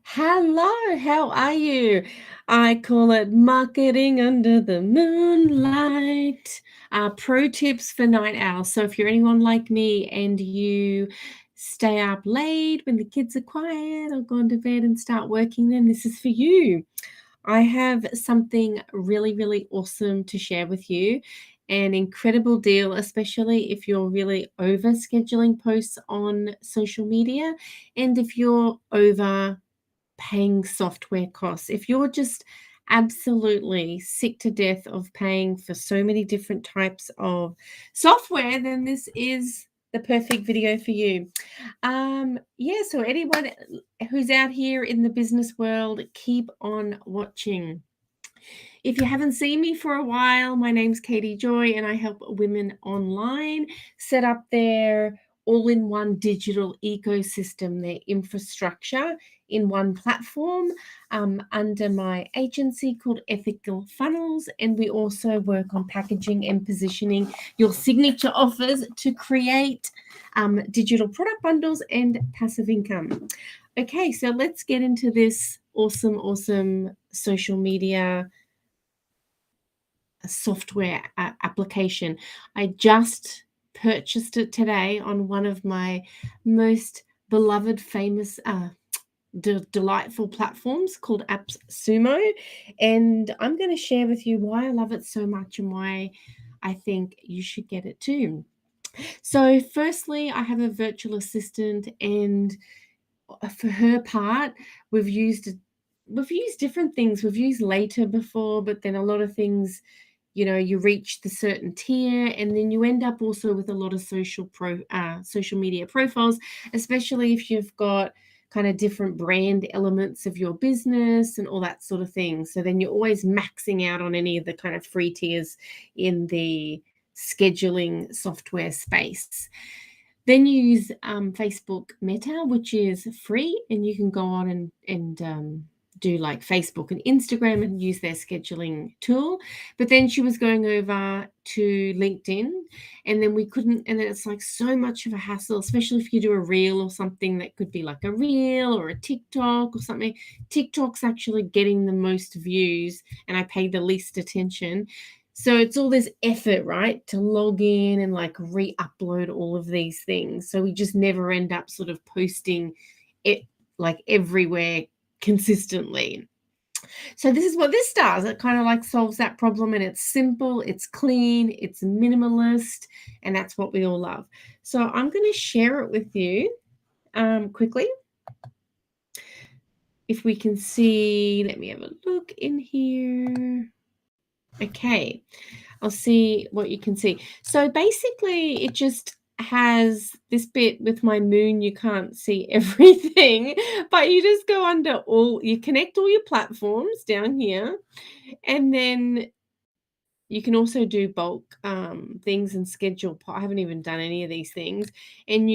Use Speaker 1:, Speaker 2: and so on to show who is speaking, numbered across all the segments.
Speaker 1: Hello, how are you? I call it marketing under the moonlight. Pro tips for night owls. So, if you're anyone like me and you stay up late when the kids are quiet or gone to bed and start working, then this is for you. I have something really, really awesome to share with you. An incredible deal, especially if you're really over scheduling posts on social media and if you're over paying software costs. If you're just absolutely sick to death of paying for so many different types of software, then this is the perfect video for you. Yeah, so anyone who's out here in the business world, keep on watching. If you haven't seen me for a while, my name's Katie Joy, and I help women online set up their all in one digital ecosystem, their infrastructure in one platform under my agency called Ethical Funnels. And we also work on packaging and positioning your signature offers to create digital product bundles and passive income. Okay, so let's get into this awesome social media software application. I just purchased it today on one of my most beloved, famous, delightful platforms called AppSumo. And I'm going to share with you why I love it so much and why I think you should get it too. So, firstly, I have a virtual assistant, and for her part, we've used different things. We've used Later before, but then a lot of things, you reach the certain tier, and then you end up also with a lot of social media profiles, especially if you've got kind of different brand elements of your business and all that sort of thing. So then you're always maxing out on any of the kind of free tiers in the scheduling software space. Then you use Facebook Meta, which is free, and you can go on and do like Facebook and Instagram and use their scheduling tool. But then she was going over to LinkedIn, and then we couldn't, and then it's like so much of a hassle, especially if you do a reel or something that could be like a reel or a TikTok or something. TikTok's actually getting the most views, and I pay the least attention. So it's all this effort, right, to log in and like re-upload all of these things. So we just never end up sort of posting it like everywhere consistently. So this is what this does. It kind of like solves that problem, and it's simple, it's clean, it's minimalist, and that's what we all love. So I'm going to share it with you quickly. If we can see, let me have a look in here. Okay, I'll see what you can see. So basically, it just has this bit with my moon. You can't see everything, but you just go under you connect all your platforms down here, and then you can also do bulk things and schedule. I haven't even done any of these things, and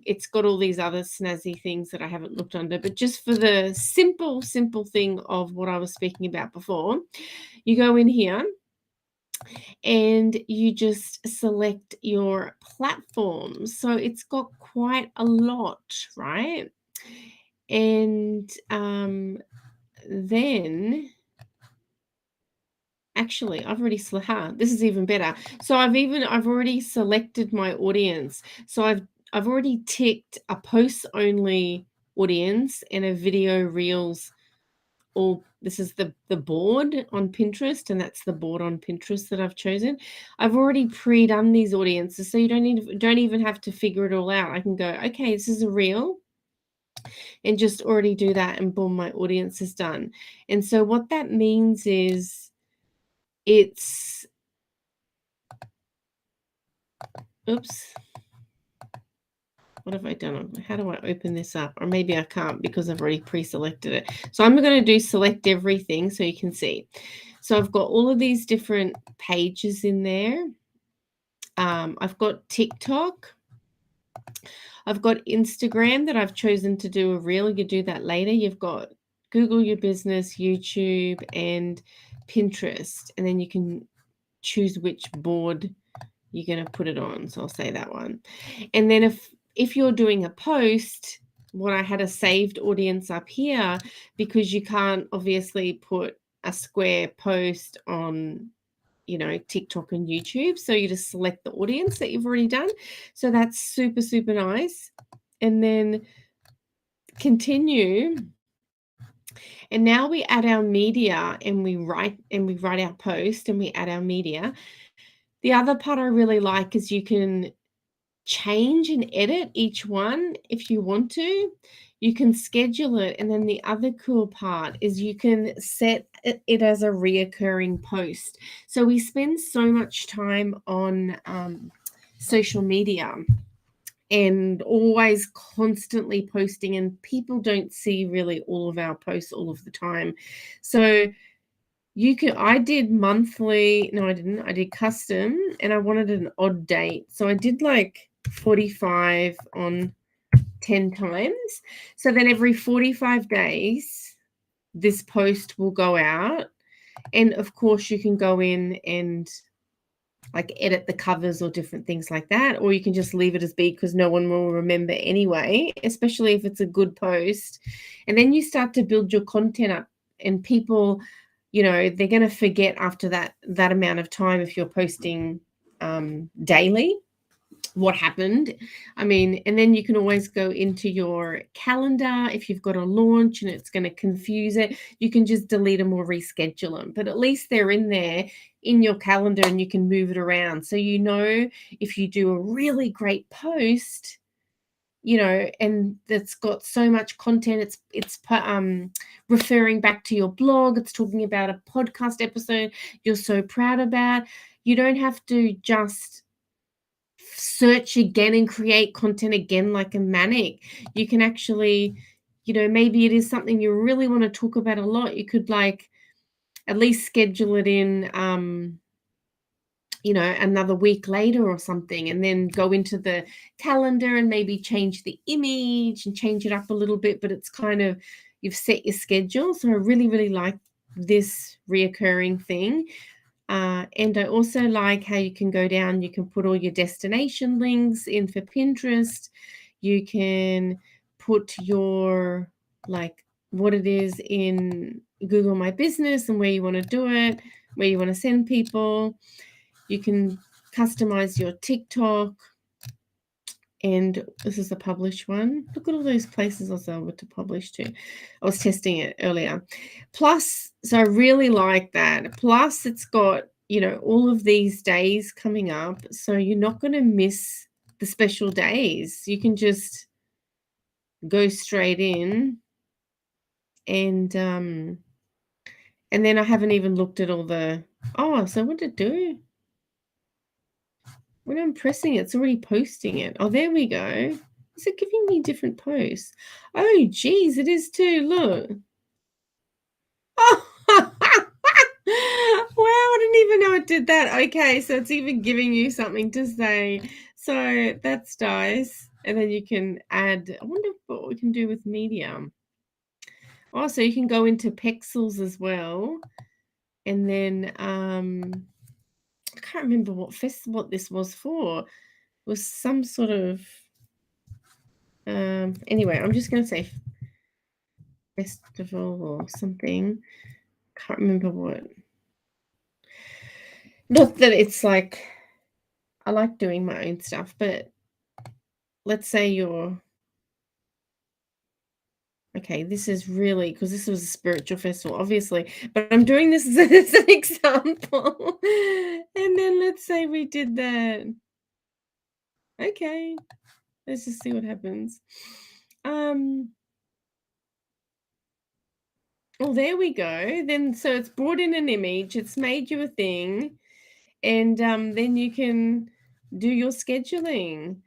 Speaker 1: it's got all these other snazzy things that I haven't looked under, but just for the simple thing of what I was speaking about before, you go in here and you just select your platform. So it's got quite a lot, right? And then actually I've already this is even better. So I've already selected my audience. So I've already ticked a posts only audience and a video reels. This is the board on Pinterest, and that's the board on Pinterest that I've chosen. I've already pre-done these audiences, so you don't even have to figure it all out. I can go, okay, this is a reel, and just already do that, and boom, my audience is done. And so what that means is it's oops. What have I done? How do I open this up? Or maybe I can't because I've already pre-selected it. So I'm going to do select everything so you can see. So I've got all of these different pages in there. I've got TikTok. I've got Instagram that I've chosen to do a reel. You do that later. You've got Google Your Business, YouTube, and Pinterest. And then you can choose which board you're going to put it on. So I'll say that one. And then if you're doing a post, what I had a saved audience up here, because you can't obviously put a square post on, TikTok and YouTube. So you just select the audience that you've already done. So that's super, super nice. And then continue. And now we add our media, and we write our post, and we add our media. The other part I really like is you can change and edit each one if you want to. You can schedule it, and then the other cool part is you can set it as a reoccurring post. So we spend so much time on social media and always constantly posting, and people don't see really all of our posts all of the time. So I did monthly. No, I didn't. I did custom, and I wanted an odd date. So I did like 45 on 10 times. So then every 45 days, this post will go out. And of course, you can go in and like edit the covers or different things like that, or you can just leave it as be, because no one will remember anyway, especially if it's a good post. And then you start to build your content up, and people, they're going to forget after that amount of time if you're posting daily what happened. And then you can always go into your calendar. If you've got a launch and it's going to confuse it, you can just delete them or reschedule them. But at least they're in there in your calendar, and you can move it around. So if you do a really great post, and that's got so much content, it's referring back to your blog, it's talking about a podcast episode you're so proud about. You don't have to just search again and create content again like a manic. You can actually, maybe it is something you really want to talk about a lot. You could like at least schedule it in another week later or something, and then go into the calendar and maybe change the image and change it up a little bit, but it's kind of, you've set your schedule. So I really, really like this reoccurring thing. And I also like how you can go down, you can put all your destination links in for Pinterest. You can put your, like, what it is in Google My Business and where you want to do it, where you want to send people. You can customize your TikTok. And this is the publish one. Look at all those places I was able to publish to. I was testing it earlier. Plus, so I really like that. Plus, it's got, all of these days coming up. So you're not going to miss the special days. You can just go straight in. And then I haven't even looked at all the, so what did it do? When I'm pressing it, it's already posting it. Oh, there we go. Is it giving me different posts? Oh, geez, it is too. Look. Oh, wow, I didn't even know it did that. Okay, so it's even giving you something to say. So that's nice. And then you can add, I wonder what we can do with medium. Oh, so you can go into pixels as well. And then I can't remember what this was for. It was some sort of anyway, I'm just going to say festival or something. Can't remember what. Not that it's like, I like doing my own stuff, but let's say okay, this is really, because this was a spiritual festival, obviously, but I'm doing this as an example. And then let's say we did that. Okay, let's just see what happens. Well, there we go. Then, so it's brought in an image, it's made you a thing, and then you can do your scheduling.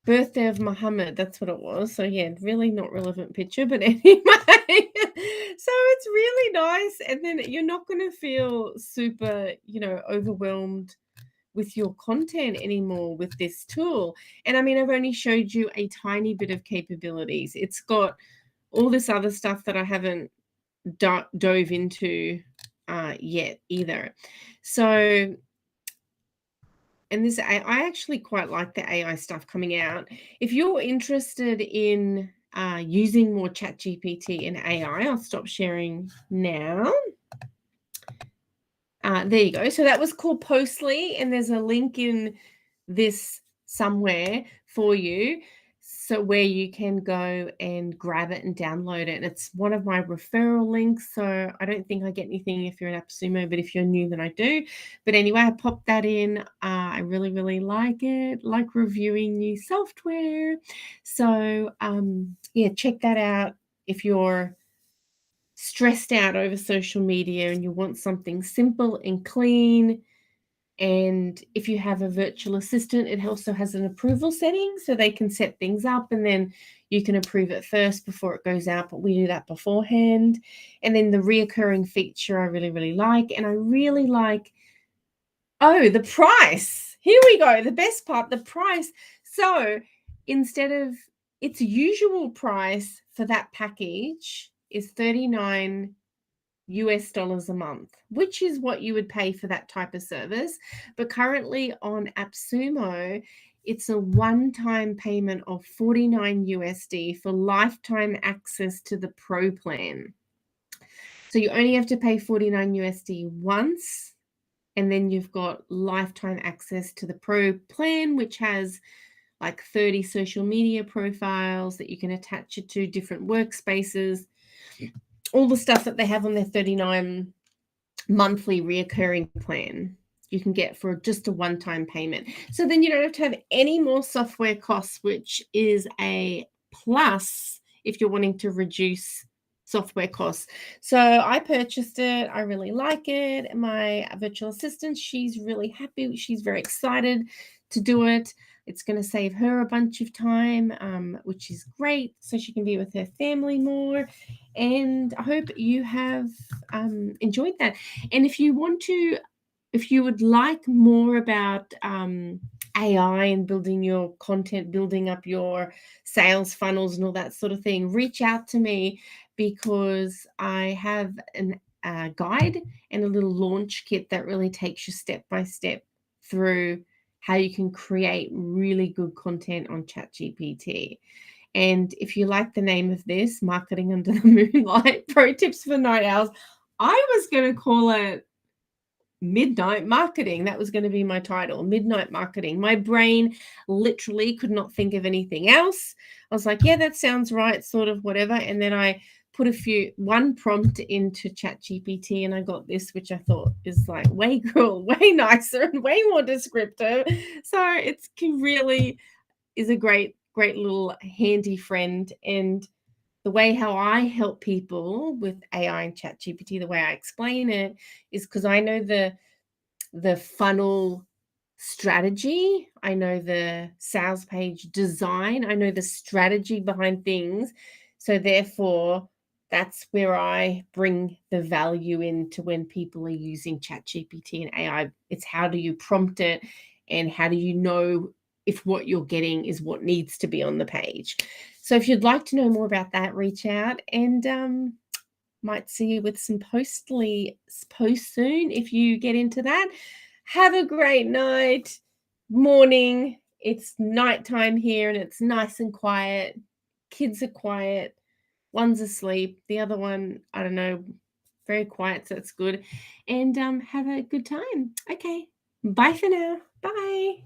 Speaker 1: Birthday of Muhammad, that's what it was. So yeah, really not relevant picture, but anyway. So it's really nice, and then you're not going to feel super, overwhelmed with your content anymore with this tool. And I've only showed you a tiny bit of capabilities. It's got all this other stuff that I haven't dove into yet either. So, and this, I actually quite like the AI stuff coming out. If you're interested in using more ChatGPT and AI. I'll stop sharing now. There you go. So that was called Postly, and there's a link in this somewhere for you, so where you can go and grab it and download it. And it's one of my referral links, so I don't think I get anything if you're an AppSumo, but if you're new, then I do. But anyway, I popped that in. I really, really like it, like reviewing new software. So yeah, check that out if you're stressed out over social media and you want something simple and clean. And if you have a virtual assistant, it also has an approval setting, so they can set things up and then you can approve it first before it goes out, but we do that beforehand. And then the reoccurring feature I really, really like. And I really like, oh, the price. Here we go. The best part, the price. So instead of its usual price for that package is $39 a month, which is what you would pay for that type of service. But currently on AppSumo, it's a one-time payment of $49 for lifetime access to the Pro plan. So you only have to pay $49 once, and then you've got lifetime access to the Pro plan, which has like 30 social media profiles that you can attach it to, different workspaces, all the stuff that they have on their $39 monthly reoccurring plan you can get for just a one-time payment. So then you don't have to have any more software costs, which is a plus if you're wanting to reduce software costs. So I purchased it. I really like it. My virtual assistant, she's really happy. She's very excited to do it. It's going to save her a bunch of time, which is great, so she can be with her family more. And I hope you have enjoyed that. And if you would like more about AI and building your content, building up your sales funnels and all that sort of thing, reach out to me, because I have a guide and a little launch kit that really takes you step by step through how you can create really good content on ChatGPT. And if you like the name of this, Marketing Under the Moonlight, Pro Tips for Night Owls, I was going to call it Midnight Marketing. That was going to be my title, Midnight Marketing. My brain literally could not think of anything else. I was like, yeah, that sounds right, sort of whatever. And then I put one prompt into ChatGPT and I got this, which I thought is like way cool, way nicer and way more descriptive. So it's really is a great little handy friend. And the way how I help people with AI and ChatGPT, the way I explain it is because I know the funnel strategy, I know the sales page design, I know the strategy behind things. So therefore, that's where I bring the value into when people are using ChatGPT and AI. It's how do you prompt it and how do you know if what you're getting is what needs to be on the page. So if you'd like to know more about that, reach out, and might see you with some posts soon if you get into that. Have a great night, morning. It's nighttime here and it's nice and quiet. Kids are quiet. One's asleep. The other one, I don't know, very quiet, so it's good. And have a good time. Okay. Bye for now. Bye.